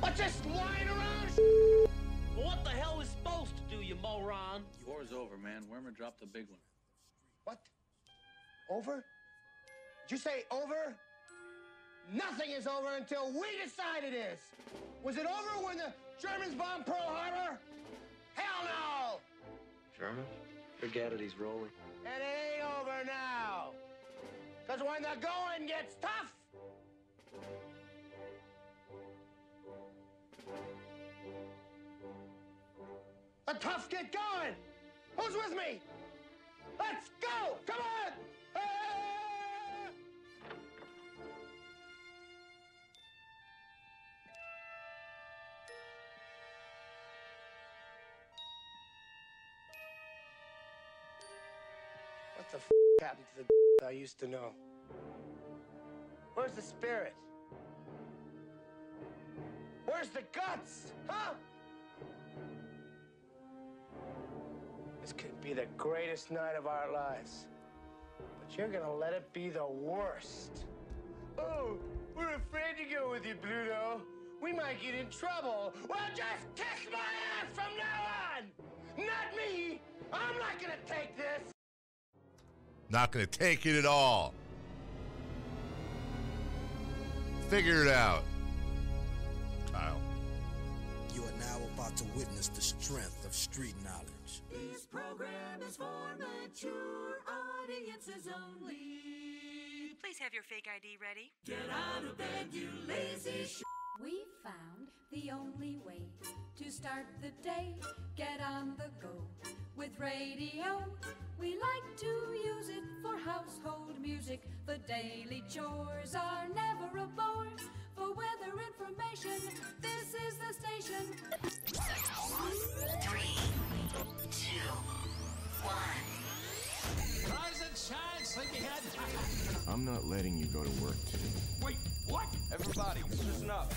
What, just lying around? Well, what the hell is supposed to do, you moron? The war's over, man. Wormer dropped the big one. What? Over? Did you say over? Nothing is over until we decide it is. Was it over when the Germans bombed Pearl Harbor? Hell no! German? Forget it, he's rolling. It ain't over now. Because when the going gets tough, the tough get going. Who's with me? Let's go! Come on! Ah! What the happened to the I used to know? Where's the spirit? Where's the guts? Huh? This could be the greatest night of our lives. But you're gonna let it be the worst. Oh, we're afraid to go with you, Pluto. We might get in trouble. Well, just kiss my ass from now on! Not me! I'm not gonna take this! Not going to take it at all. Figure it out, Kyle. You are now about to witness the strength of street knowledge. This program is for mature audiences only. Please have your fake ID ready. Get out of bed, you lazy We found the only way to start the day. Get on the go with radio. We like to use it for household music. The daily chores are never a bore. For weather information, this is the station. 3, 2, 1. Rise and shine, sleepyhead. I'm not letting you go to work today. Wait, what? Everybody, listen up.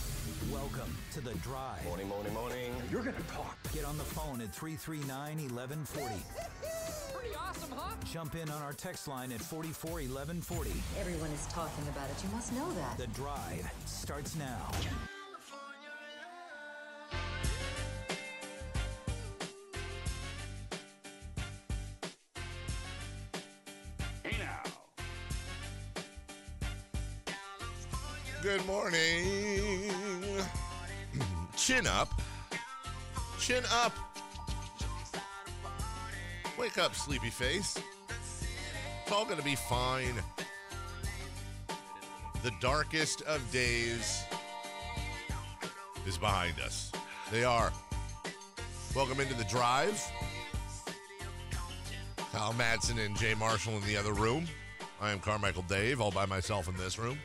Welcome to The Drive. Morning, morning, morning. You're gonna talk. Get on the phone at 339-1140. Pretty awesome, huh? Jump in on our text line at 441140. Everyone is talking about it. You must know that. The Drive starts now. Hey now. Good morning. Chin up. Chin up. Wake up, sleepy face. It's all going to be fine. The darkest of days is behind us. They are. Welcome into The Drive. Kyle Madsen and Jay Marshall in the other room. I am Carmichael Dave, all by myself in this room,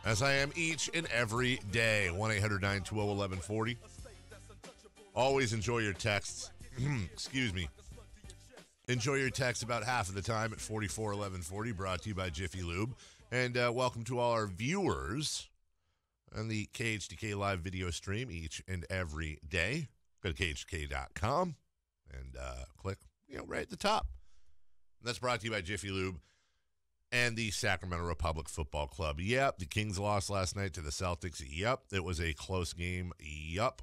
as I am each and every day. 1-800-920-1140. Always enjoy your texts. Excuse me. Enjoy your text about half of the time at 441140, brought to you by Jiffy Lube. And welcome to all our viewers on the KHTK live video stream each and every day. Go to KHTK.com and click, right at the top. And that's brought to you by Jiffy Lube and the Sacramento Republic Football Club. Yep, the Kings lost last night to the Celtics. Yep, it was a close game. Yep,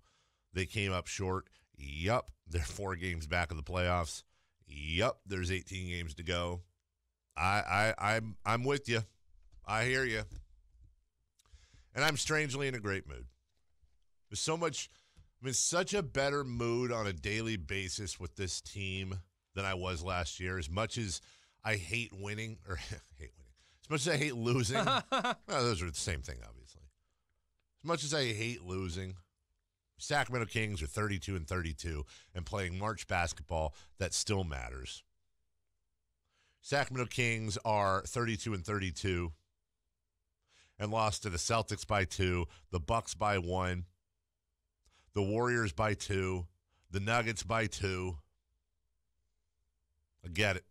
they came up short. Yep, they're 4 games back of the playoffs. Yep, there's 18 games to go. I'm with you. I hear you. And I'm strangely in a great mood. There's so much, I'm in such a better mood on a daily basis with this team than I was last year. As much as I hate winning, as much as I hate losing. Well, those are the same thing, obviously. As much as I hate losing, Sacramento Kings are 32-32 and playing March basketball that still matters. Sacramento Kings are 32-32 and lost to the Celtics by 2, the Bucks by 1, the Warriors by 2, the Nuggets by 2. I get it.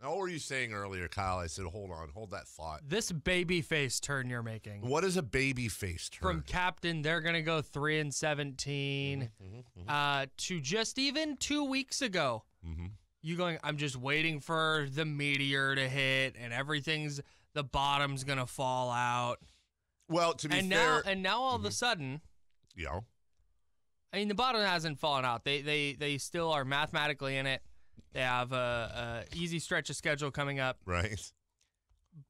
Now, what were you saying earlier, Kyle? I said, hold on, hold that thought. This baby face turn you're making. What is a baby face turn? From captain, they're going to go 3-17 to just even 2 weeks ago. Mm-hmm. You going, I'm just waiting for the meteor to hit and the bottom's going to fall out. Well, to be fair. Now all of a sudden, Yeah. I mean, the bottom hasn't fallen out. They still are mathematically in it. They have a easy stretch of schedule coming up. Right.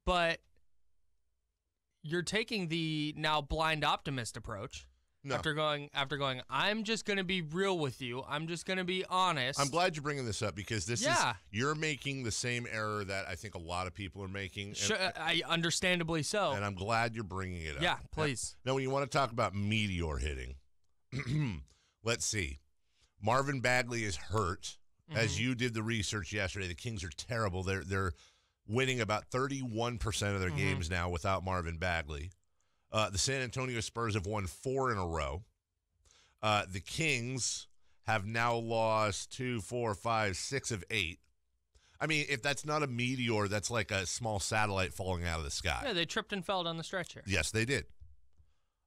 But you're taking the now blind optimist approach. No. After going, I'm just going to be real with you. I'm just going to be honest. I'm glad you're bringing this up because you're making the same error that I think a lot of people are making. I understandably so. And I'm glad you're bringing it up. Yeah, please. Now, when you want to talk about meteor hitting, let's see. Marvin Bagley is hurt. Mm-hmm. As you did the research yesterday, the Kings are terrible. They're winning about 31% of their games now without Marvin Bagley. The San Antonio Spurs have won 4 in a row. The Kings have now lost 2, 4, 5, 6 of 8. I mean, if that's not a meteor, that's like a small satellite falling out of the sky. Yeah, they tripped and fell down the stretch here. Yes, they did.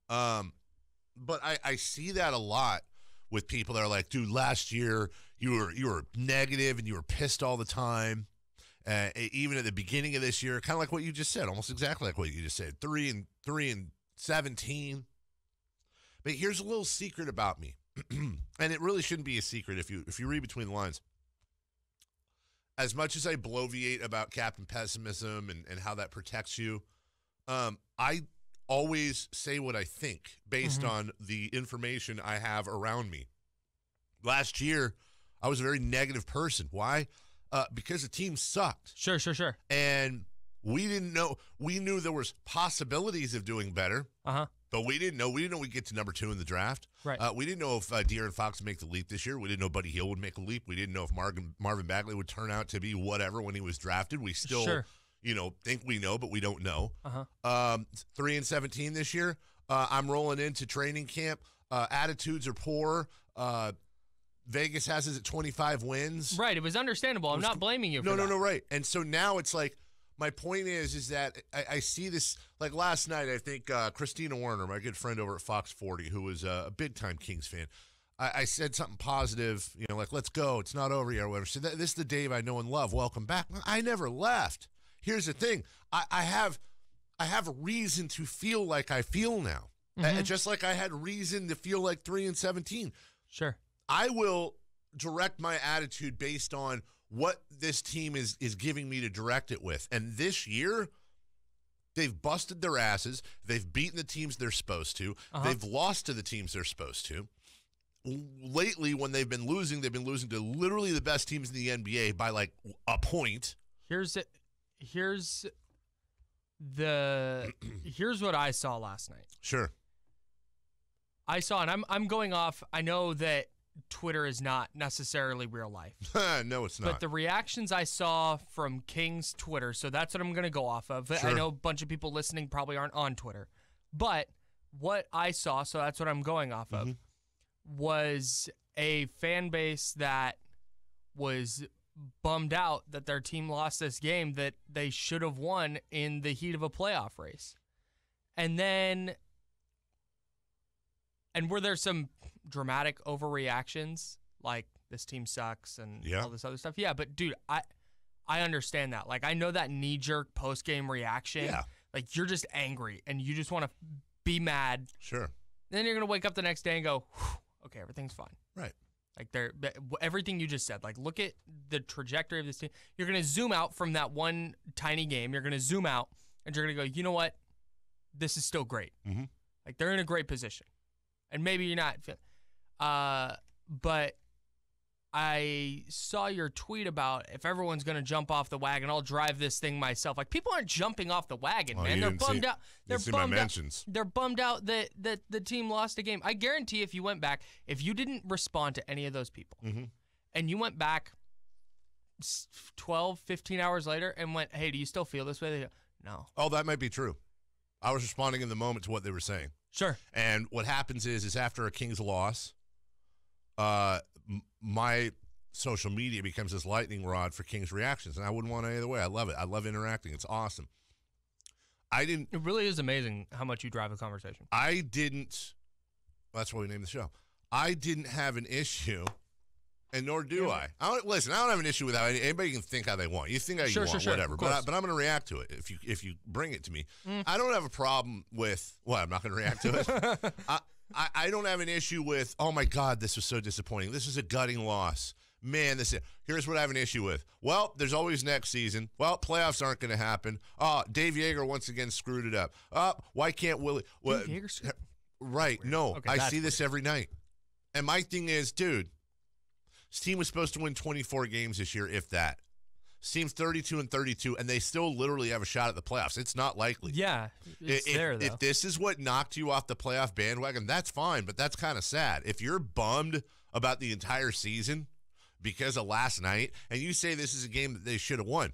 But I see that a lot with people that are like, dude, last year you were negative and you were pissed all the time. Even at the beginning of this year, kind of like what you just said, almost exactly like what you just said, 3 and 17. But here's a little secret about me, and it really shouldn't be a secret if you read between the lines. As much as I bloviate about Captain Pessimism and how that protects you, I always say what I think based on the information I have around me. Last year, I was a very negative person. Why? Because the team sucked. Sure. And we didn't know. We knew there was possibilities of doing better. But we didn't know. We didn't know we'd get to number 2 in the draft. Right. We didn't know if De'Aaron Fox would make the leap this year. We didn't know Buddy Hield would make a leap. We didn't know if Marvin Bagley would turn out to be whatever when he was drafted. We still, think we know, but we don't know. 3 and 17 this year. I'm rolling into training camp. Attitudes are poor. Vegas has us at 25 wins. Right. It was understandable. I'm not blaming you for that. No, right. And so now it's like, my point is that I see this, like last night, I think Christina Warner, my good friend over at Fox 40, who was a big-time Kings fan, I said something positive, like, let's go, it's not over yet or whatever. So this is the Dave I know and love. Welcome back. I never left. Here's the thing. I have a reason to feel like I feel now. Just like I had reason to feel like 3 and 17. Sure. I will direct my attitude based on what this team is giving me to direct it with. And this year, they've busted their asses. They've beaten the teams they're supposed to. They've lost to the teams they're supposed to. Lately, when they've been losing to literally the best teams in the NBA by like a point. Here's what I saw last night. Sure. I saw, and I'm going off, I know that Twitter is not necessarily real life. No, it's not. But the reactions I saw from King's Twitter, so that's what I'm going to go off of. Sure. I know a bunch of people listening probably aren't on Twitter. But what I saw, so that's what I'm going off of, was a fan base that was bummed out that their team lost this game that they should have won in the heat of a playoff race. And were there some dramatic overreactions, like this team sucks and all this other stuff? Yeah, but dude, I understand that. Like, I know that knee-jerk post-game reaction. Yeah. Like, you're just angry and you just want to be mad. Sure. Then you're going to wake up the next day and go, okay, everything's fine. Right. Like, everything you just said. Like, look at the trajectory of this team. You're going to zoom out from that one tiny game. You're going to zoom out and you're going to go, you know what? This is still great. Like, they're in a great position. And maybe you're not. But I saw your tweet about if everyone's going to jump off the wagon, I'll drive this thing myself. Like, people aren't jumping off the wagon, man. They're bummed out. They're bummed out that the team lost a game. I guarantee if you went back, if you didn't respond to any of those people, and you went back 12, 15 hours later and went, hey, do you still feel this way? They go, no. Oh, that might be true. I was responding in the moment to what they were saying. Sure. And what happens is after a Kings loss, my social media becomes this lightning rod for Kings reactions, and I wouldn't want it either way. I love it. I love interacting. It's awesome. It really is amazing how much you drive a conversation. That's why we named the show. I didn't have an issue, and nor do I. I don't have an issue with how anybody can think how they want. You think how you want, whatever. But I'm going to react to it if you bring it to me. I don't have a problem with what? I'm not going to react to it. I don't have an issue with, oh, my God, this was so disappointing. This is a gutting loss. Man, here's what I have an issue with. Well, there's always next season. Well, playoffs aren't going to happen. Oh, Dave Yeager once again screwed it up. Why can't Willie? Dave Yeager? Right. No, okay, I see this every night. And my thing is, dude, this team was supposed to win 24 games this year, if that. This team's 32-32, and they still literally have a shot at the playoffs. It's not likely. Yeah, it's there, though. If this is what knocked you off the playoff bandwagon, that's fine, but that's kind of sad. If you're bummed about the entire season because of last night, and you say this is a game that they should have won,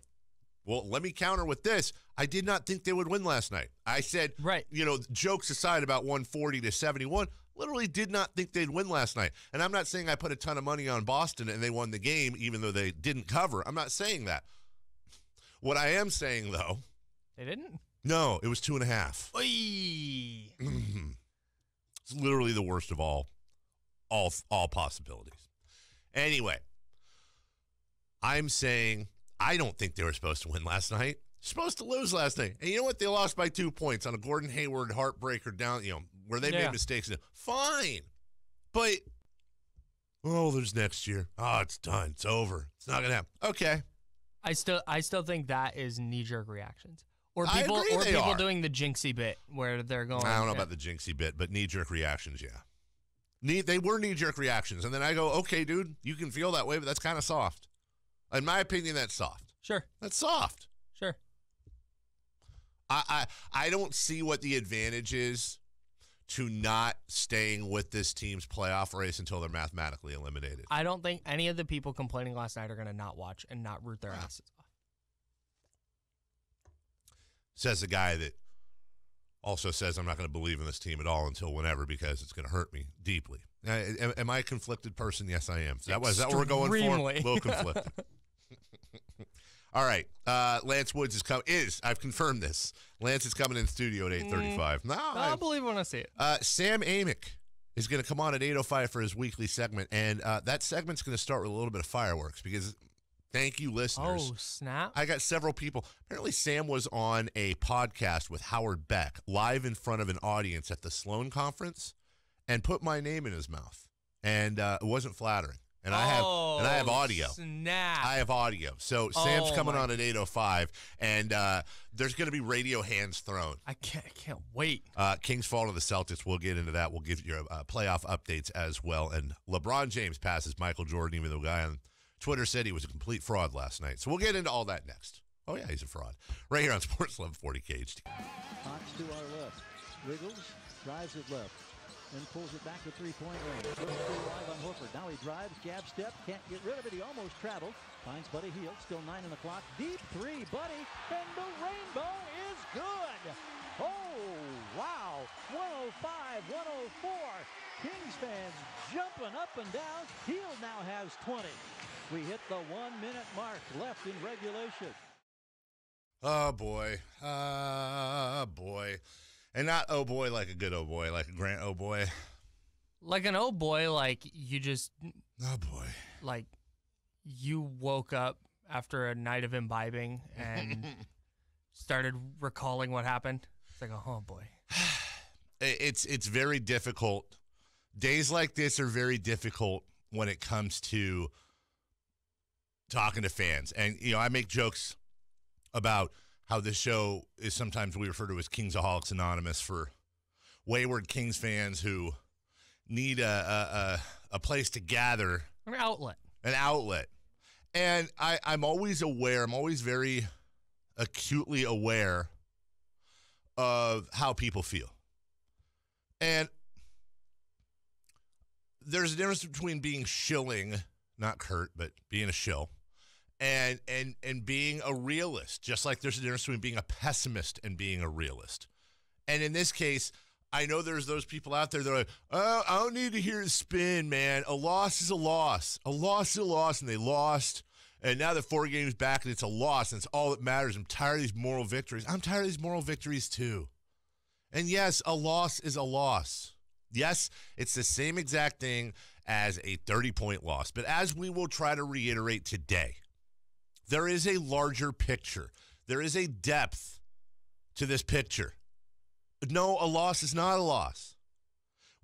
well, let me counter with this. I did not think they would win last night. I said, right. Jokes aside about 140-71, literally did not think they'd win last night. And I'm not saying I put a ton of money on Boston and they won the game, even though they didn't cover. I'm not saying that. What I am saying, though. They didn't? No, it was 2.5. Oy. It's literally the worst of all possibilities. Anyway, I'm saying I don't think they were supposed to win last night. Supposed to lose last night. And you know what? They lost by 2 points on a Gordon Hayward heartbreaker down, where they made mistakes. Fine. But, there's next year. Oh, it's done. It's over. It's not going to happen. Okay. I still think that is knee-jerk reactions. Or I people agree they are. doing the jinxie bit where they're going. I don't know about the jinxie bit, but knee-jerk reactions, yeah. They were knee-jerk reactions. And then I go, okay, dude, you can feel that way, but that's kind of soft. In my opinion, that's soft. Sure. That's soft. Sure. I don't see what the advantage is to not staying with this team's playoff race until they're mathematically eliminated. I don't think any of the people complaining last night are going to not watch and not root their asses off. Says the guy that also says I'm not going to believe in this team at all until whenever because it's going to hurt me deeply. Am I a conflicted person? Yes, I am. Is that what we're going for? A little conflicted. All right. Lance Woods is I've confirmed this. Lance is coming in the studio at 8:35. I'll believe when I see it. Sam Amick is going to come on at 8:05 for his weekly segment, and that segment's going to start with a little bit of fireworks because thank you, listeners. Oh, snap. I got several people. Apparently, Sam was on a podcast with Howard Beck live in front of an audience at the Sloan Conference and put my name in his mouth, and it wasn't flattering. And I have audio. Snap. I have audio. So Sam's coming on at 8:05, and there's going to be radio hands thrown. I can't wait. Kings fall to the Celtics. We'll get into that. We'll give you playoff updates as well. And LeBron James passes Michael Jordan, even though the guy on Twitter said he was a complete fraud last night. So we'll get into all that next. Oh, yeah, he's a fraud. Right here on Sports 1140 KHT. Fox to our left. Wiggles, drives it left. And pulls it back to three-point range. Goes through live on Horford. Now he drives, jab step, can't get rid of it. He almost traveled. Finds Buddy Hield, still 9 on the clock. Deep three, Buddy, and the rainbow is good. Oh, wow. 105-104. Kings fans jumping up and down. Hield now has 20. We hit the 1 minute mark left in regulation. Oh, boy. Boy. And not oh boy like a good oh boy, like a Grant oh boy. Like an oh boy, like you just. Oh boy. Like you woke up after a night of imbibing and started recalling what happened. It's like, oh boy. It's very difficult. Days like this are very difficult when it comes to talking to fans. And, I make jokes about how this show is sometimes we refer to as Kingsaholics Anonymous for wayward Kings fans who need a place to gather. An outlet. And I'm always aware, I'm always very acutely aware of how people feel. And there's a difference between being shilling, not Kurt, but being a shill. And being a realist, just like there's a difference between being a pessimist and being a realist. And in this case, I know there's those people out there that are like, oh, I don't need to hear the spin, man. A loss is a loss. A loss is a loss, and they lost. And now they're 4 games back, and it's a loss, and it's all that matters. I'm tired of these moral victories. I'm tired of these moral victories, too. And yes, a loss is a loss. Yes, it's the same exact thing as a 30-point loss. But as we will try to reiterate today, there is a larger picture. There is a depth to this picture. No, a loss is not a loss.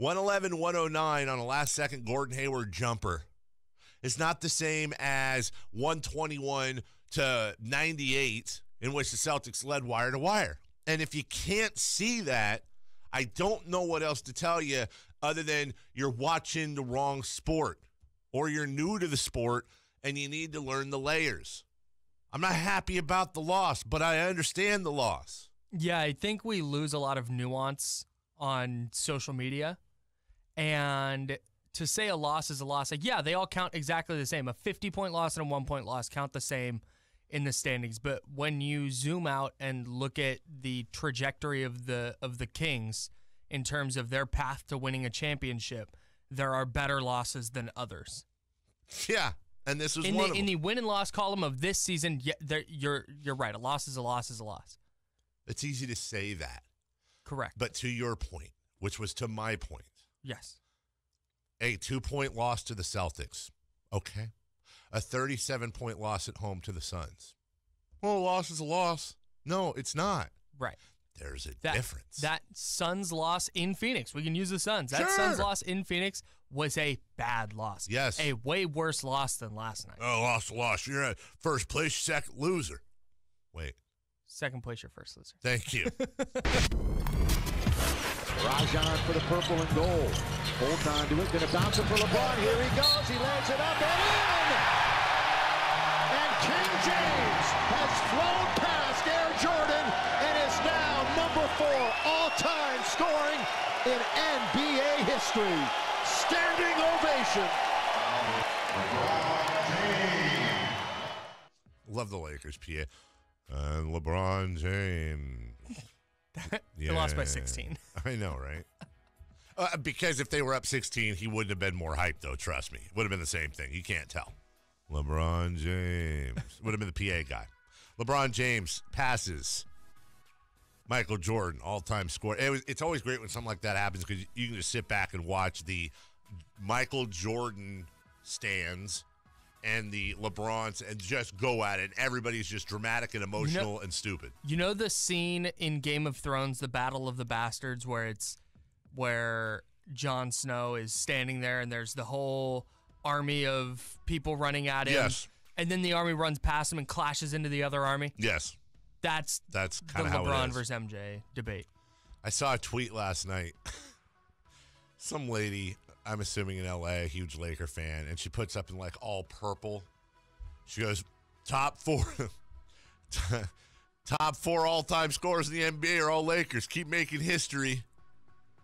111-109 on a last-second Gordon Hayward jumper is not the same as 121-98 in which the Celtics led wire to wire. And if you can't see that, I don't know what else to tell you other than you're watching the wrong sport or you're new to the sport and you need to learn the layers. I'm not happy about the loss, but I understand the loss. Yeah, I think we lose a lot of nuance on social media. And to say a loss is a loss, like, yeah, they all count exactly the same. A 50-point loss and a 1-point loss count the same in the standings. But when you zoom out and look at the trajectory of the Kings in terms of their path to winning a championship, there are better losses than others. Yeah, and this was in one of them. In the win and loss column of this season, you're right. A loss is a loss is a loss. It's easy to say that. Correct. But to your point, which was to my point. Yes. A 2-point loss to the Celtics. Okay. A 37-point loss at home to the Suns. Well, a loss is a loss. No, it's not. Right. There's a difference. That Suns loss in Phoenix, we can use the Suns. That Suns loss in Phoenix was a bad loss. Yes. A way worse loss than last night. Oh, loss. You're at first place, second loser. Wait. Second place, your first loser. Thank you. Rajon for the purple and gold. Hold on to it. Going to bounce it for LeBron. Here he goes. He lands it up and in. And King James has flown past Air Jordan and is now number 4 all-time scoring in NBA history. Standing ovation. Love the Lakers, PA. And LeBron James. They lost by 16. I know, right? Because if they were up 16, he wouldn't have been more hyped, though. Trust me. It would have been the same thing. You can't tell. LeBron James. Would have been the PA guy. LeBron James passes Michael Jordan, all-time scorer. It's always great when something like that happens because you can just sit back and watch the Michael Jordan stands and the LeBrons and just go at it. And everybody's just dramatic and emotional and stupid. You know the scene in Game of Thrones, the Battle of the Bastards, where Jon Snow is standing there and there's the whole army of people running at him. Yes. And then the army runs past him and clashes into the other army. Yes. That's kind the of how LeBron it is. versus MJ debate. I saw a tweet last night. Some lady, I'm assuming in LA, a huge Laker fan, and she puts up in like all purple. She goes, top 4 all-time scorers in the NBA are all Lakers. Keep making history.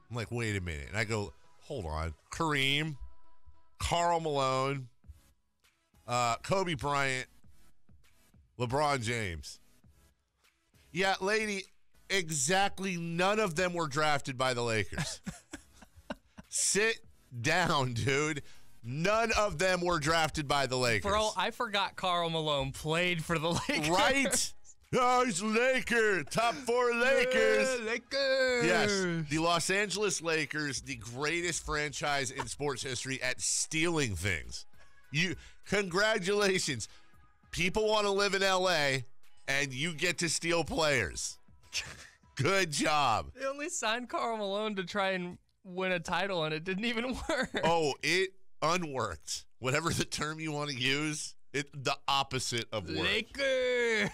I'm like, wait a minute. And I go, hold on. Kareem, Karl Malone, Kobe Bryant, LeBron James. Yeah, lady, exactly none of them were drafted by the Lakers. Sit down, dude. None of them were drafted by the Lakers. Bro, I forgot Karl Malone played for the Lakers. Right? Oh, he's a Laker. Top 4 Lakers. Lakers. Yes. The Los Angeles Lakers, the greatest franchise in sports history at stealing things. Congratulations. People want to live in LA, and you get to steal players. Good job. They only signed Karl Malone to try and win a title, and it didn't even work. Oh, it unworked. Whatever the term you want to use, the opposite of work. Lakers.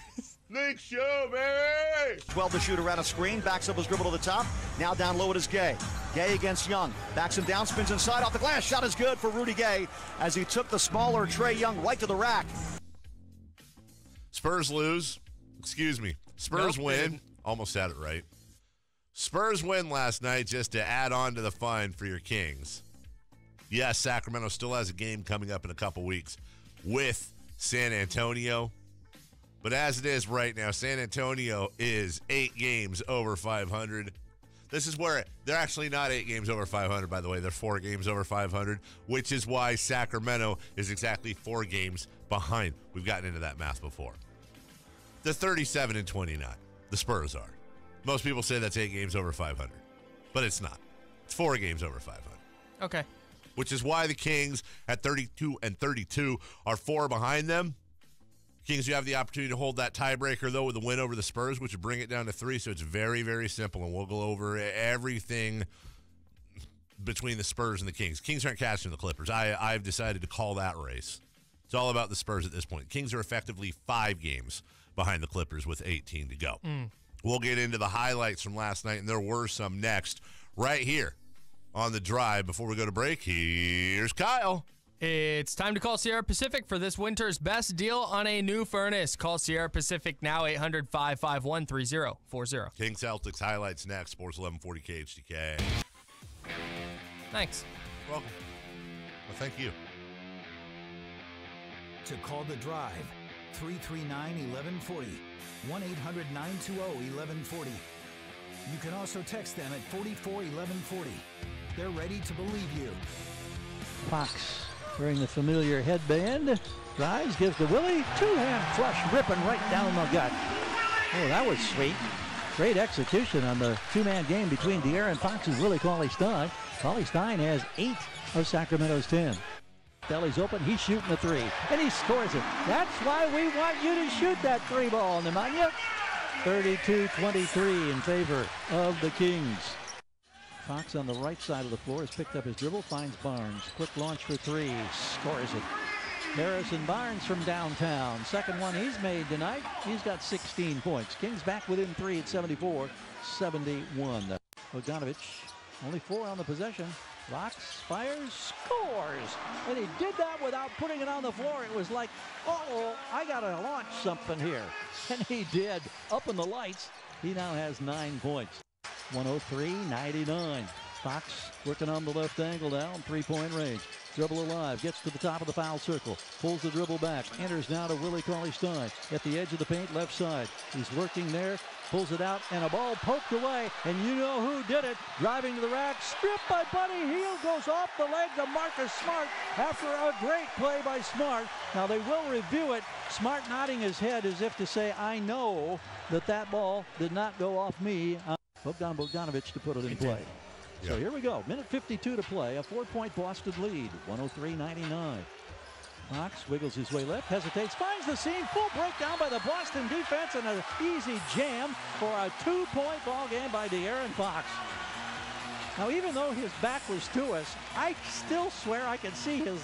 Lake show, baby! 12 to shoot around a screen, backs up his dribble to the top. Now down low it is Gay. Gay against Young. Backs him down, spins inside off the glass. Shot is good for Rudy Gay as he took the smaller Trae Young right to the rack. Spurs lose. Excuse me. Spurs win. Almost had it right. Spurs win last night just to add on to the fun for your Kings. Yes, Sacramento still has a game coming up in a couple weeks with San Antonio. But as it is right now, San Antonio is 8 games over 500. This is where they're actually not 8 games over 500, by the way. They're 4 games over 500, which is why Sacramento is exactly 4 games behind. We've gotten into that math before. They're 37-29. The Spurs are. Most people say that's 8 games over 500, but it's not. It's 4 games over 500. Okay. Which is why the Kings at 32-32 are 4 behind them. Kings, you have the opportunity to hold that tiebreaker, though, with a win over the Spurs, which would bring it down to 3. So it's very, very simple, and we'll go over everything between the Spurs and the Kings. Kings aren't catching the Clippers. I've decided to call that race. It's all about the Spurs at this point. Kings are effectively 5 games behind the Clippers with 18 to go. We'll get into the highlights from last night, and there were some next right here on The Drive. Before we go to break, here's Kyle. It's time to call Sierra Pacific for this winter's best deal on a new furnace. Call Sierra Pacific now, 800-551-3040. Kings Celtics highlights next. Sports 1140 KHTK. Thanks. Welcome. Well, thank you. To call The Drive, 339-1140, 1-800-920-1140. You can also text them at 441140. They're ready to believe you. Fox wearing the familiar headband. Drives, gives to Willie. 2-hand flush, ripping right down the gut. Oh, that was sweet. Great execution on the 2-man game between De'Aaron Fox and Willie Cauley-Stein. Cauley-Stein has 8 of Sacramento's 10. Belly's open, he's shooting the 3, and he scores it. That's why we want you to shoot that 3 ball, Nemanja. 32-23 in favor of the Kings. Fox on the right side of the floor has picked up his dribble, finds Barnes. Quick launch for 3, scores it. Harrison Barnes from downtown. Second one he's made tonight. He's got 16 points. Kings back within 3 at 74-71. Bogdanovic, only 4 on the possession. Fox fires, scores, and he did that without putting it on the floor. It was like, oh, I gotta launch something here, and he did. Up in the lights, he now has 9 points. 103-99. Fox working on the left angle down, 3-point range. Dribble alive, gets to the top of the foul circle, pulls the dribble back, enters now to Willie Cauley-Stein at the edge of the paint, left side. He's working there, pulls it out, and a ball poked away, and you know who did it. Driving to the rack, stripped by Buddy Hield, goes off the legs of Marcus Smart after a great play by Smart. Now they will review it. Smart nodding his head as if to say, I know that ball did not go off me. Bogdanovic to put it in play. Yeah. So here we go. Minute 52 to play. A 4-point Boston lead. 103-99. Fox wiggles his way left, hesitates, finds the seam. Full breakdown by the Boston defense and an easy jam for a 2-point ball game by De'Aaron Fox. Now, even though his back was to us, I still swear I could see his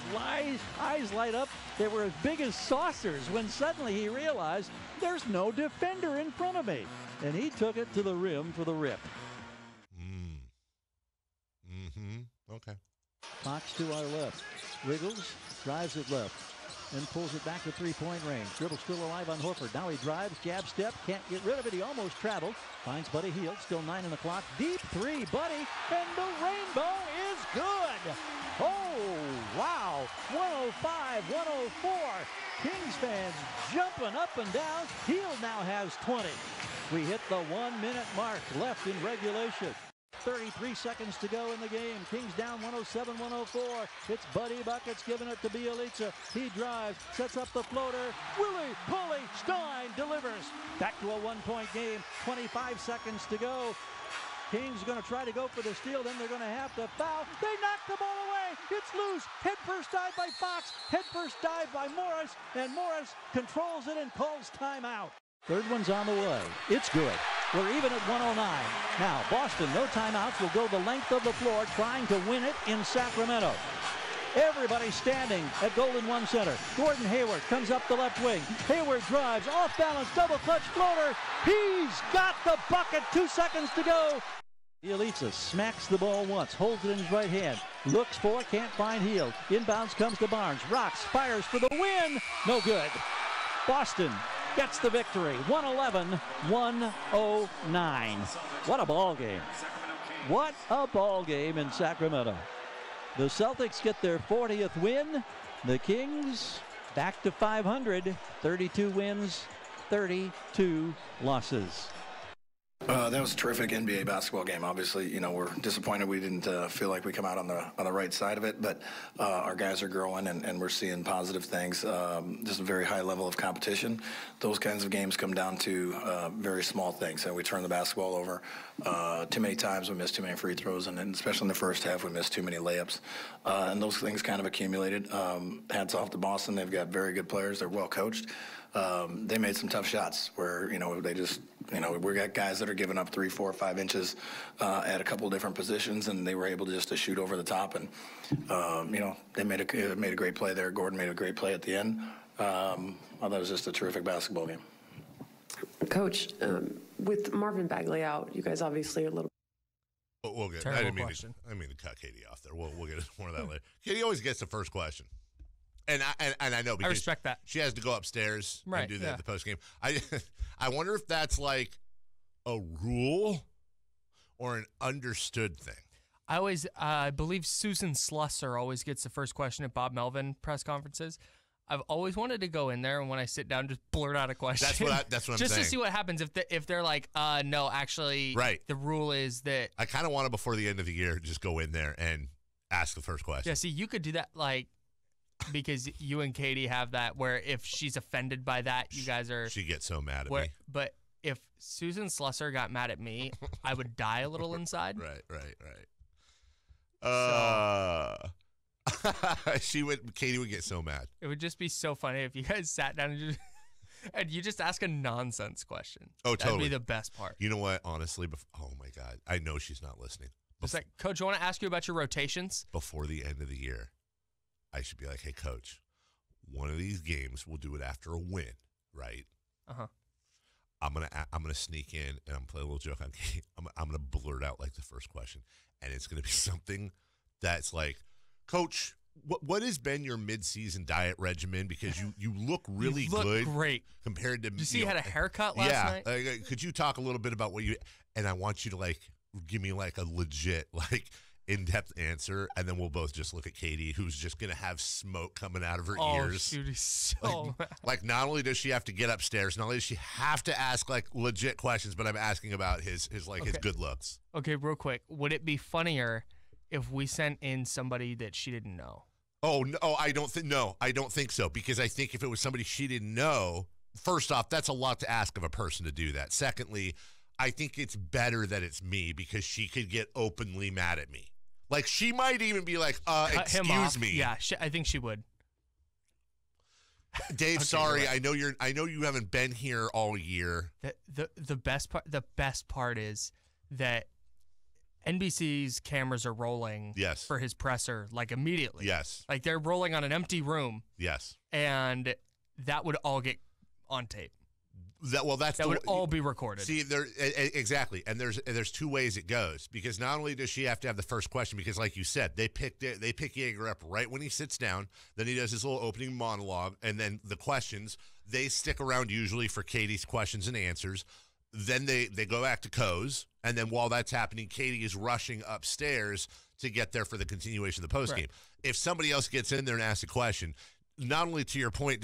eyes light up. They were as big as saucers when suddenly he realized there's no defender in front of me. And he took it to the rim for the rip. Okay. Fox to our left. Wriggles, drives it left, and pulls it back to 3-point range. Dribble still alive on Horford. Now he drives, jab step, can't get rid of it. He almost traveled. Finds Buddy Hield, still 9 on the clock. Deep 3, Buddy, and the rainbow is good. Oh, wow. 105-104. Kings fans jumping up and down. Hield now has 20. We hit the 1-minute mark left in regulation. 33 seconds to go in the game. Kings down 107-104. It's Buddy Buckets giving it to Bjelica. He drives, sets up the floater. Willie Cauley-Stein delivers. Back to a 1-point game. 25 seconds to go. Kings are going to try to go for the steal. Then they're going to have to foul. They knock the ball away. It's loose. Head first dive by Fox. Head first dive by Morris. And Morris controls it and calls timeout. Third one's on the way. It's good. We're even at 109. Now, Boston, no timeouts, will go the length of the floor trying to win it in Sacramento. Everybody standing at Golden One Center. Gordon Hayward comes up the left wing. Hayward drives, off balance, double clutch floater. He's got the bucket. 2 seconds to go. Bjelica smacks the ball once, holds it in his right hand. Looks for, can't find Hield. Inbounds comes to Barnes. Rocks, fires for the win. No good. Boston gets the victory. 111-109. What a ball game. What a ball game in Sacramento. The Celtics get their 40th win. The Kings back to 500. 32 wins, 32 losses. That was a terrific NBA basketball game. Obviously, you know, we're disappointed we didn't feel like we come out on the right side of it, but our guys are growing and we're seeing positive things. Just a very high level of competition. Those kinds of games come down to very small things, and we turn the basketball over too many times. We missed too many free throws, and especially in the first half, we missed too many layups. And those things kind of accumulated. Hats off to Boston. They've got very good players. They're well coached. they made some tough shots where, they just, we got guys that are giving up 3, 4, 5 inches at a couple of different positions, and they were able to shoot over the top. And, they made a great play there. Gordon made a great play at the end. I thought it was just a terrific basketball game. Coach, with Marvin Bagley out, you guys obviously are a little. We'll get. I didn't mean to cut Katie off there. We'll get into more of that later. Katie always gets the first question, and I know because I respect that. She has to go upstairs and do the post game. I wonder if that's like a rule or an understood thing. I believe Susan Slusser always gets the first question at Bob Melvin press conferences. I've always wanted to go in there, and when I sit down, just blurt out a question. That's what I'm just saying. To see what happens if they're like, no, actually, right. The rule is that. I kind of want to, before the end of the year, just go in there and ask the first question. Yeah, see, you could do that, because you and Katie have that, where if she's offended by that, you guys are. She gets so mad at me. But if Susan Slusser got mad at me, I would die a little inside. Right. Katie would get so mad. It would just be so funny if you guys sat down and you just ask a nonsense question. Oh, totally. That'd be the best part. You know what? Honestly, oh my God, I know she's not listening. It's like, Coach, I want to ask you about your rotations. Before the end of the year, I should be like, hey, Coach, one of these games, we'll do it after a win, right? Uh-huh. I'm gonna sneak in and I'm play a little joke on Katie. I'm gonna blurt out like the first question, and it's gonna be something that's like, Coach, what has been your mid-season diet regimen? Because you look really good. Great compared to. Did you see you had a haircut last night? Could you talk a little bit about what you? And I want you to give me a legit in-depth answer, and then we'll both just look at Katie, who's just gonna have smoke coming out of her ears. Dude, he's so mad. Not only does she have to get upstairs, not only does she have to ask legit questions, but I'm asking about his his good looks. Okay, real quick, would it be funnier if we sent in somebody that she didn't know? Oh no, I don't think so, because I think if it was somebody she didn't know, first off, that's a lot to ask of a person to do that. Secondly, I think it's better that it's me, because she could get openly mad at me. She might even be like, excuse me. Yeah, I think she would. Dave, okay, sorry. Right. I know you haven't been here all year. The best part is that NBC's cameras are rolling for his presser immediately. Yes. They're rolling on an empty room. Yes. And that would all get on tape. That would all be recorded. See, exactly, and there's two ways it goes, because not only does she have to have the first question, because like you said, they pick Yeager up right when he sits down, then he does his little opening monologue, and then the questions, they stick around usually for Katie's questions and answers. Then they go back to Co's, and then while that's happening, Katie is rushing upstairs to get there for the continuation of the postgame. Right. If somebody else gets in there and asks a question, not only to your point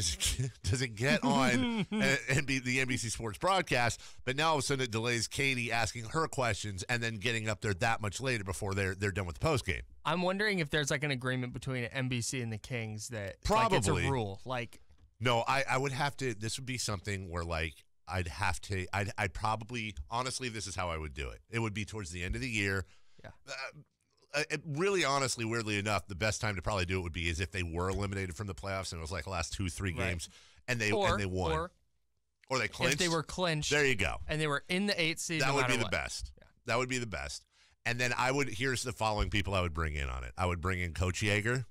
does it get on and be the NBC Sports broadcast, but now all of a sudden it delays Katie asking her questions and then getting up there that much later before they're done with the postgame. I'm wondering if there's an agreement between NBC and the Kings that probably it's a rule. No, I would have to. This would be something where I'd probably, honestly, this is how I would do it. It would be towards the end of the year. Yeah. Really, honestly, weirdly enough, the best time to probably do it would be is if they were eliminated from the playoffs and it was the last 2-3 games and they won. Or they clinched. If they were clinched. There you go. And they were in the 8th seed. That would be the best. Yeah. That would be the best. And then here's the following people I would bring in on it. I would bring in Coach Yeager.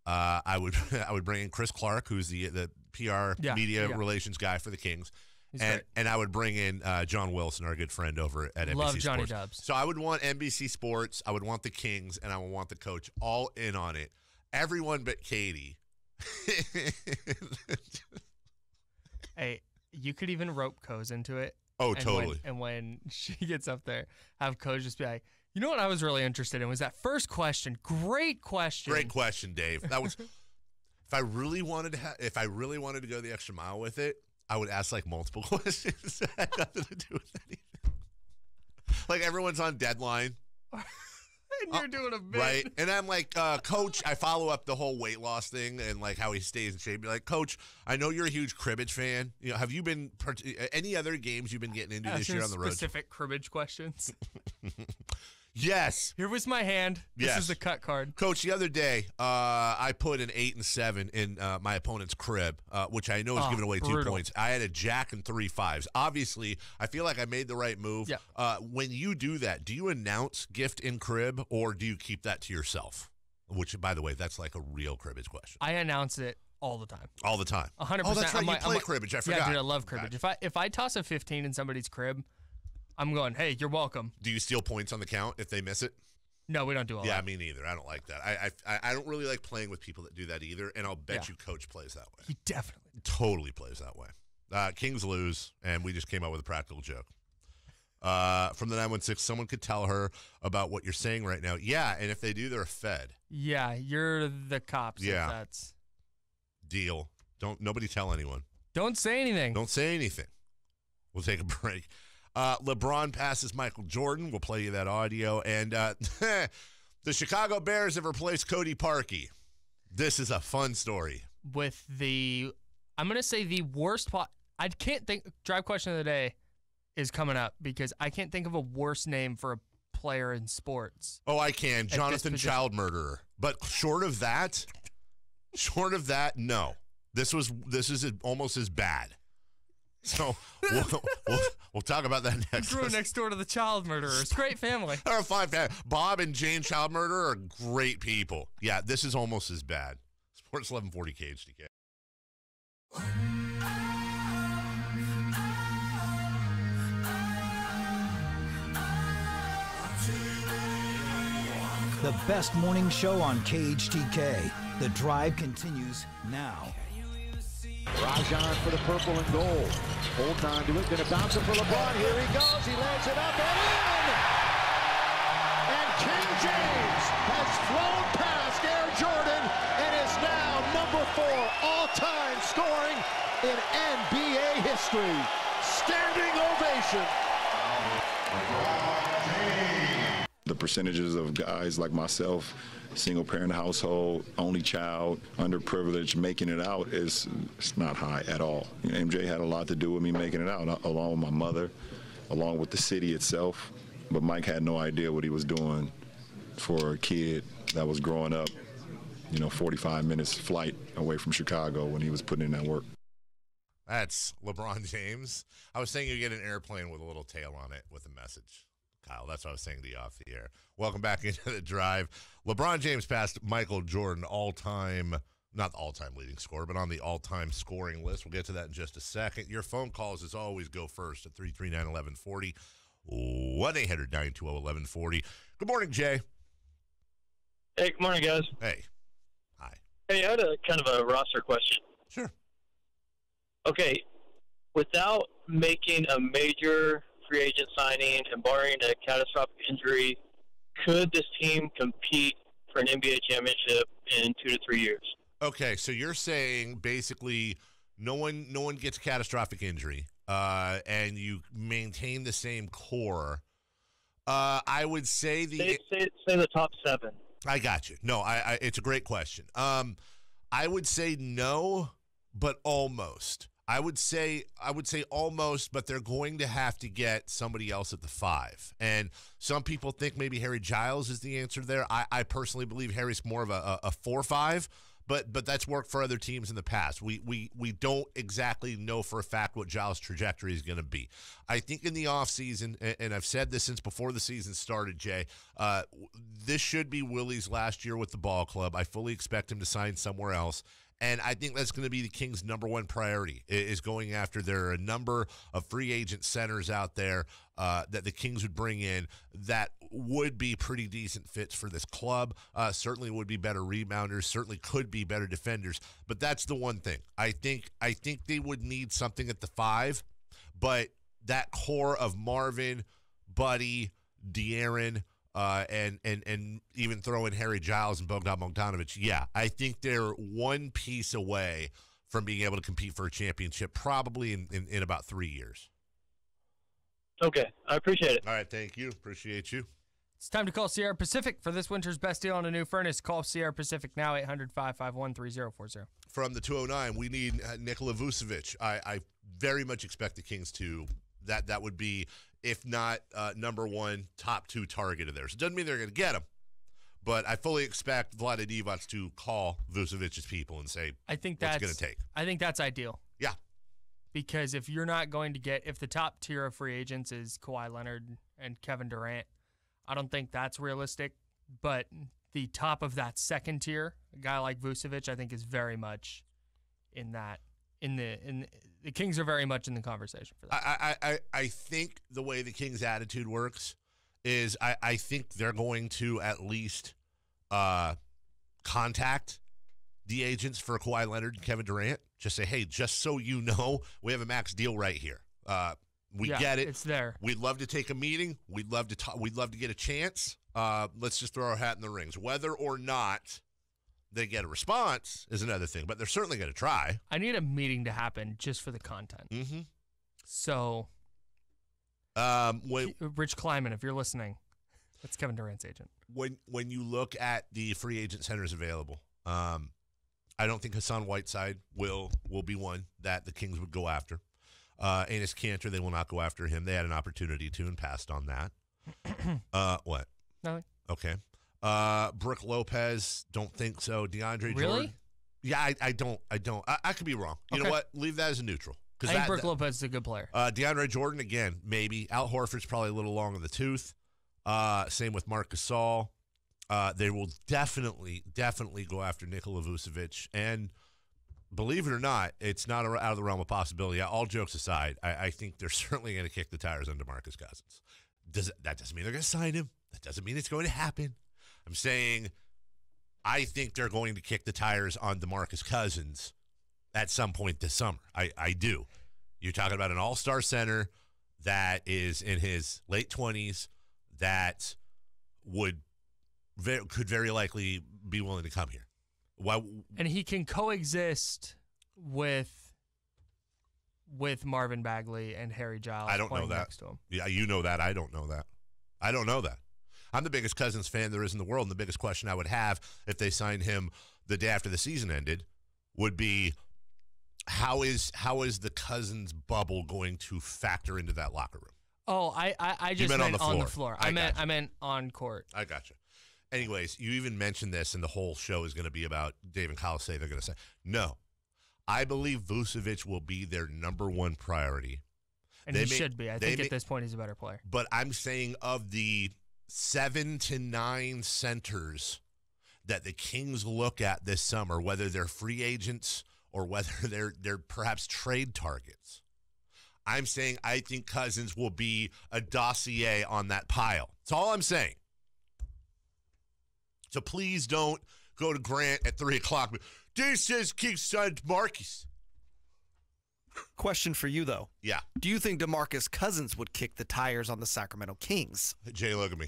I would bring in Chris Clark, who's the PR media relations guy for the Kings. And I would bring in John Wilson, our good friend over at NBC Love Sports. Johnny Dubs. So I would want NBC Sports, I would want the Kings, and I would want the coach all in on it. Everyone but Katie. Hey, you could even rope Coz into it. Oh, totally. When she gets up there, have Coz just be like, you know what I was really interested in was that first question. Great question. Great question, Dave. That was if I really wanted to go the extra mile with it, I would ask multiple questions that had nothing to do with anything. Everyone's on deadline. And you're doing a bit. Right. And I'm like, Coach, I follow up the whole weight loss thing and how he stays in shape. Be like, Coach, I know you're a huge cribbage fan. Have you been any other games you've been getting into this year on the road? Specific cribbage questions. Yes. Here was my hand. This is the cut card. Coach, the other day, I put an 8 and 7 in my opponent's crib, which I know is giving away 2 points. I had a jack and 3 5s. Obviously, I feel like I made the right move. Yeah. When you do that, do you announce gift in crib or do you keep that to yourself? Which, by the way, that's like a real cribbage question. I announce it all the time. All the time. 100%. Oh, that's right. You play cribbage. I forgot. Yeah, dude, I love cribbage. If I toss a 15 in somebody's crib, I'm going, hey, you're welcome. Do you steal points on the count if they miss it? No, we don't do all that. Yeah, me neither. I don't like that. I don't really like playing with people that do that either, and I'll bet you Coach plays that way. He definitely totally plays that way. Kings lose, and we just came up with a practical joke. From the 916, someone could tell her about what you're saying right now. Yeah, and if they do, they're fed. Yeah, you're the cops. Yeah. If that's deal. Nobody tell anyone. Don't say anything. Don't say anything. We'll take a break. LeBron passes Michael Jordan. We'll play you that audio. And the Chicago Bears have replaced Cody Parkey. This is a fun story. With I'm going to say the worst I can't think. Drive question of the day is coming up because I can't think of a worse name for a player in sports. Oh, I can. Jonathan Child Murderer. But short of that, no. This is almost as bad. So we'll talk about that next. Grew next door to the child murderers. Great family. They're a fine family. Bob and Jane Child Murderer are great people. Yeah, this is almost as bad. Sports 1140 KHTK. The best morning show on KHTK. The drive continues now. Rajon for the purple and gold. Holding on to it. Going to bounce it for LeBron. Here he goes. He lands it up and in. And King James has flown past Air Jordan and is now number 4 all-time scoring in NBA history. Standing ovation. The percentages of guys like myself, single parent household, only child, underprivileged, making it out it's not high at all. MJ had a lot to do with me making it out, along with my mother, along with the city itself. But Mike had no idea what he was doing for a kid that was growing up, 45 minutes flight away from Chicago when he was putting in that work. That's LeBron James. I was saying you get an airplane with a little tail on it with a message. Kyle, that's what I was saying to you off the air. Welcome back into the drive. LeBron James passed Michael Jordan not the all-time leading scorer, but on the all-time scoring list. We'll get to that in just a second. Your phone calls, as always, go first at 339-1140, 1-800-920-1140. Good morning, Jay. Hey, good morning, guys. Hey. Hi. Hey, I had a kind of a roster question. Sure. Okay, without making a major free agent signing and barring a catastrophic injury, could this team compete for an NBA championship in 2 to 3 years? Okay, so you're saying basically no one gets a catastrophic injury, and you maintain the same core. I would say say the top 7. I got you. No, it's a great question. I would say no, but almost. I would say almost, but they're going to have to get somebody else at the 5. And some people think maybe Harry Giles is the answer there. I personally believe Harry's more of a 4-5, but that's worked for other teams in the past. We don't exactly know for a fact what Giles' trajectory is going to be. I think in the offseason, and I've said this since before the season started, Jay, this should be Willie's last year with the ball club. I fully expect him to sign somewhere else. And I think that's going to be the Kings' number one priority, is going after. There are a number of free agent centers out there that the Kings would bring in that would be pretty decent fits for this club. Certainly would be better rebounders, certainly could be better defenders. But that's the one thing. I think they would need something at the 5, but that core of Marvin, Buddy, De'Aaron, and even throw in Harry Giles and Bogdan Bogdanovic, yeah, I think they're one piece away from being able to compete for a championship, probably in about 3 years. Okay, I appreciate it. All right, thank you. Appreciate you. It's time to call Sierra Pacific for this winter's best deal on a new furnace. Call Sierra Pacific now, 800-551-3040. From the 209, we need Nikola Vucevic. I very much expect the Kings to. That would be if not number one, top 2 target of theirs. It doesn't mean they're going to get him, but I fully expect Vlade Divac to call Vucevic's people and say, I think what's going to take. I think that's ideal. Yeah. Because if you're not going to get, if the top tier of free agents is Kawhi Leonard and Kevin Durant, I don't think that's realistic. But the top of that second tier, a guy like Vucevic, I think is very much in that. The Kings are very much in the conversation for that. I think the way the Kings' attitude works is I think they're going to at least contact the agents for Kawhi Leonard and Kevin Durant. Just say, hey, just so you know, we have a max deal right here. We get it. It's there. We'd love to take a meeting. We'd love to talk. We'd love to get a chance. Let's just throw our hat in the rings. Whether or not they get a response is another thing, but they're certainly going to try. I need a meeting to happen just for the content. Mm-hmm. So, Rich Kleiman, if you're listening, that's Kevin Durant's agent. When you look at the free agent centers available, I don't think Hassan Whiteside will be one that the Kings would go after. Enes Kanter, they will not go after him. They had an opportunity to and passed on that. What? Nothing. Okay. Brook Lopez, don't think so. DeAndre Really? Jordan. Yeah, I don't. I could be wrong. You know what? Leave that as a neutral. I think Brook Lopez is a good player. DeAndre Jordan, again, maybe. Al Horford's probably a little long in the tooth. Same with Marc Gasol. They will definitely go after Nikola Vucevic. And believe it or not, it's not out of the realm of possibility. All jokes aside, I think they're certainly going to kick the tires on DeMarcus Cousins. That doesn't mean they're going to sign him. That doesn't mean it's going to happen. I'm saying I think they're going to kick the tires on DeMarcus Cousins at some point this summer. I do. You're talking about an all-star center that is in his late 20s that could very likely be willing to come here. And he can coexist with Marvin Bagley and Harry Giles. I don't know that. Next to him. Yeah, you know that. I don't know that. I'm the biggest Cousins fan there is in the world, and the biggest question I would have if they signed him the day after the season ended would be, how is the Cousins bubble going to factor into that locker room? Oh, I just meant on the floor. I meant on court. I got you. Anyways, you even mentioned this, and the whole show is going to be about Dave and Kyle say they're going to say. No. I believe Vucevic will be their number one priority. And he should be. I think at this point he's a better player. But I'm saying of the 7 to 9 centers that the Kings look at this summer, whether they're free agents or whether they're perhaps trade targets, I'm saying I think Cousins will be a dossier on that pile. That's all I'm saying. So please don't go to Grant at 3 o'clock. Dave says Kings signed Marcus. Question for you, though. Yeah. Do you think DeMarcus Cousins would kick the tires on the Sacramento Kings? Jay, look at me.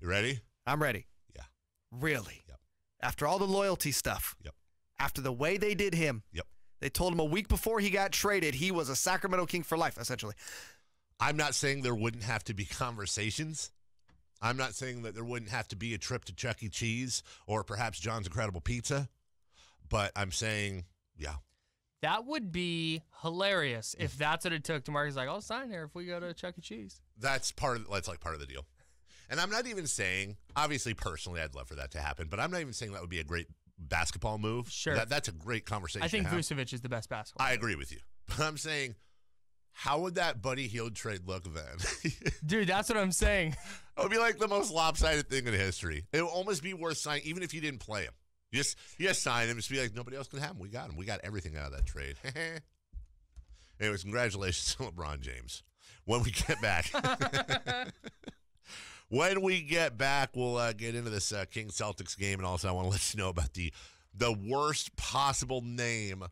You ready? I'm ready. Yeah. Really? Yep. After all the loyalty stuff. Yep. After the way they did him. Yep. They told him a week before he got traded he was a Sacramento King for life, essentially. I'm not saying there wouldn't have to be conversations. I'm not saying that there wouldn't have to be a trip to Chuck E. Cheese or perhaps John's Incredible Pizza. But I'm saying, yeah. That would be hilarious if that's what it took. DeMarcus like, I'll sign here if we go to Chuck E. Cheese. That's part of the deal. And I'm not even saying, obviously, personally, I'd love for that to happen, but I'm not even saying that would be a great basketball move. Sure. That's a great conversation. I think Vucevic is the best basketball. I agree with you. But I'm saying, how would that Buddy Hield trade look then? Dude, that's what I'm saying. It would be like the most lopsided thing in history. It would almost be worth signing, even if you didn't play him. You just sign him. Just be like, nobody else can have him. We got him. We got everything out of that trade. Anyways, congratulations to LeBron James. When we get back, we'll get into this Kings Celtics game, and also I want to let you know about the worst possible name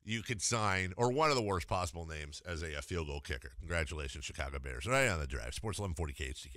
you could sign, or one of the worst possible names as a field goal kicker. Congratulations, Chicago Bears. Right on the drive. Sports 1140 KHTK.